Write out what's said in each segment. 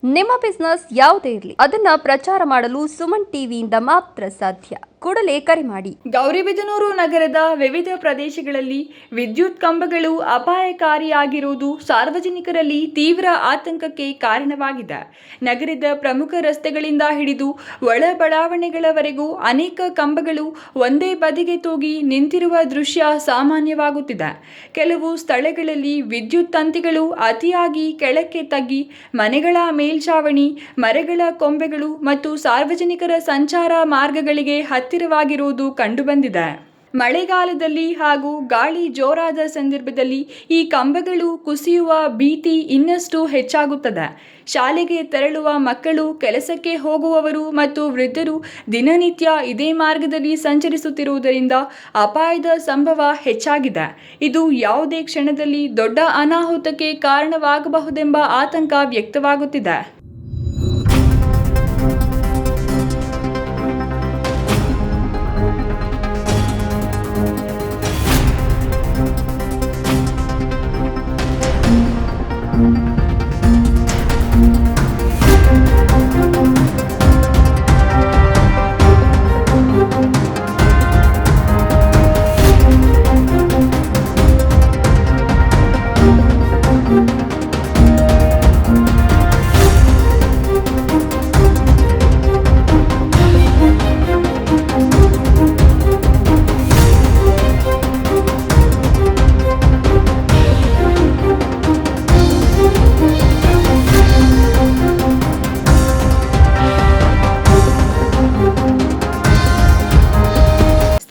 ನಿಮ್ಮ ಬಿಸ್ನೆಸ್ ಯಾವುದೇ ಇರಲಿ ಅದನ್ನ ಪ್ರಚಾರ ಮಾಡಲು ಸುಮನ್ ಟಿವಿಯಿಂದ ಮಾತ್ರ ಸಾಧ್ಯ. ಕೂಡಲೇ ಕರೆ ಮಾಡಿ. ಗೌರಿಬಿದನೂರು ನಗರದ ವಿವಿಧ ಪ್ರದೇಶಗಳಲ್ಲಿ ವಿದ್ಯುತ್ ಕಂಬಗಳು ಅಪಾಯಕಾರಿಯಾಗಿರುವುದು ಸಾರ್ವಜನಿಕರಲ್ಲಿ ತೀವ್ರ ಆತಂಕಕ್ಕೆ ಕಾರಣವಾಗಿದೆ. ನಗರದ ಪ್ರಮುಖ ರಸ್ತೆಗಳಿಂದ ಹಿಡಿದು ಒಳ ಬಡಾವಣೆಗಳವರೆಗೂ ಅನೇಕ ಕಂಬಗಳು ಒಂದೇ ಬದಿಗೆ ತೂಗಿ ನಿಂತಿರುವ ದೃಶ್ಯ ಸಾಮಾನ್ಯವಾಗುತ್ತಿದೆ. ಕೆಲವು ಸ್ಥಳಗಳಲ್ಲಿ ವಿದ್ಯುತ್ ತಂತಿಗಳು ಅತಿಯಾಗಿ ಕೆಳಕ್ಕೆ ತಗ್ಗಿ ಮನೆಗಳ ಮೇಲ್ಛಾವಣಿ, ಮರಗಳ ಕೊಂಬೆಗಳು ಮತ್ತು ಸಾರ್ವಜನಿಕರ ಸಂಚಾರ ಮಾರ್ಗಗಳಿಗೆ ಹತ್ತಿರವಾಗಿರುವುದು ಕಂಡುಬಂದಿದೆ. ಮಳೆಗಾಲದಲ್ಲಿ ಹಾಗೂ ಗಾಳಿ ಜೋರಾದ ಸಂದರ್ಭದಲ್ಲಿ ಈ ಕಂಬಗಳು ಕುಸಿಯುವ ಭೀತಿ ಇನ್ನಷ್ಟು ಹೆಚ್ಚಾಗುತ್ತದೆ. ಶಾಲೆಗೆ ತೆರಳುವ ಮಕ್ಕಳು, ಕೆಲಸಕ್ಕೆ ಹೋಗುವವರು ಮತ್ತು ವೃದ್ಧರು ದಿನನಿತ್ಯ ಇದೇ ಮಾರ್ಗದಲ್ಲಿ ಸಂಚರಿಸುತ್ತಿರುವುದರಿಂದ ಅಪಾಯದ ಸಂಭವ ಹೆಚ್ಚಾಗಿದೆ. ಇದು ಯಾವುದೇ ಕ್ಷಣದಲ್ಲಿ ದೊಡ್ಡ ಅನಾಹುತಕ್ಕೆ ಕಾರಣವಾಗಬಹುದೆಂಬ ಆತಂಕ ವ್ಯಕ್ತವಾಗುತ್ತಿದೆ.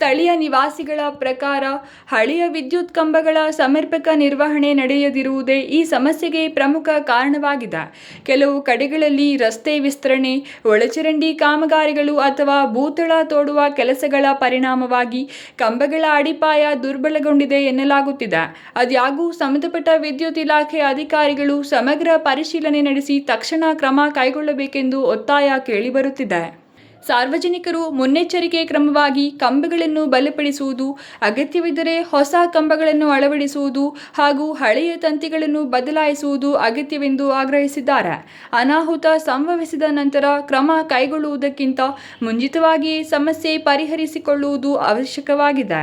ಸ್ಥಳೀಯ ನಿವಾಸಿಗಳ ಪ್ರಕಾರ ಹಳೆಯ ವಿದ್ಯುತ್ ಕಂಬಗಳ ಸಮರ್ಪಕ ನಿರ್ವಹಣೆ ನಡೆಯದಿರುವುದೇ ಈ ಸಮಸ್ಯೆಗೆ ಪ್ರಮುಖ ಕಾರಣವಾಗಿದೆ. ಕೆಲವು ಕಡೆಗಳಲ್ಲಿ ರಸ್ತೆ ವಿಸ್ತರಣೆ, ಒಳಚರಂಡಿ ಕಾಮಗಾರಿಗಳು ಅಥವಾ ಭೂತಳ ತೋಡುವ ಕೆಲಸಗಳ ಪರಿಣಾಮವಾಗಿ ಕಂಬಗಳ ಅಡಿಪಾಯ ದುರ್ಬಲಗೊಂಡಿದೆ ಎನ್ನಲಾಗುತ್ತಿದೆ. ಆದಾಗ್ಯೂ ಸಂಬಂಧಪಟ್ಟ ವಿದ್ಯುತ್ ಇಲಾಖೆ ಅಧಿಕಾರಿಗಳು ಸಮಗ್ರ ಪರಿಶೀಲನೆ ನಡೆಸಿ ತಕ್ಷಣ ಕ್ರಮ ಕೈಗೊಳ್ಳಬೇಕೆಂದು ಒತ್ತಾಯ ಕೇಳಿಬರುತ್ತಿದೆ. ಸಾರ್ವಜನಿಕರು ಮುನ್ನೆಚ್ಚರಿಕೆ ಕ್ರಮವಾಗಿ ಕಂಬಗಳನ್ನು ಬಲಪಡಿಸುವುದು, ಅಗತ್ಯವಿದ್ದರೆ ಹೊಸ ಕಂಬಗಳನ್ನು ಅಳವಡಿಸುವುದು ಹಾಗೂ ಹಳೆಯ ತಂತಿಗಳನ್ನು ಬದಲಾಯಿಸುವುದು ಅಗತ್ಯವೆಂದು ಆಗ್ರಹಿಸಿದ್ದಾರೆ. ಅನಾಹುತ ಸಂಭವಿಸಿದ ನಂತರ ಕ್ರಮ ಕೈಗೊಳ್ಳುವುದಕ್ಕಿಂತ ಮುಂಚಿತವಾಗಿಯೇ ಸಮಸ್ಯೆ ಪರಿಹರಿಸಿಕೊಳ್ಳುವುದು ಅವಶ್ಯಕವಾಗಿದೆ.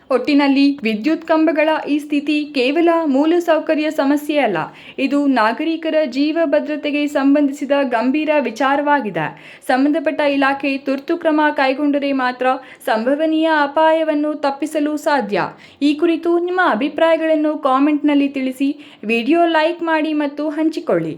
ಒಟ್ಟಿನಲ್ಲಿ ವಿದ್ಯುತ್ ಕಂಬಗಳ ಈ ಸ್ಥಿತಿ ಕೇವಲ ಮೂಲಸೌಕರ್ಯ ಸಮಸ್ಯೆಯಲ್ಲ, ಇದು ನಾಗರಿಕರ ಜೀವ ಭದ್ರತೆಗೆ ಸಂಬಂಧಿಸಿದ ಗಂಭೀರ ವಿಚಾರವಾಗಿದೆ. ಸಂಬಂಧಪಟ್ಟ ಇಲಾಖೆ ತುರ್ತು ಕ್ರಮ ಕೈಗೊಂಡರೆ ಮಾತ್ರ ಸಂಭವನೀಯ ಅಪಾಯವನ್ನು ತಪ್ಪಿಸಲು ಸಾಧ್ಯ. ಈ ಕುರಿತು ನಿಮ್ಮ ಅಭಿಪ್ರಾಯಗಳನ್ನು ಕಾಮೆಂಟ್ನಲ್ಲಿ ತಿಳಿಸಿ. ವಿಡಿಯೋ ಲೈಕ್ ಮಾಡಿ ಮತ್ತು ಹಂಚಿಕೊಳ್ಳಿ.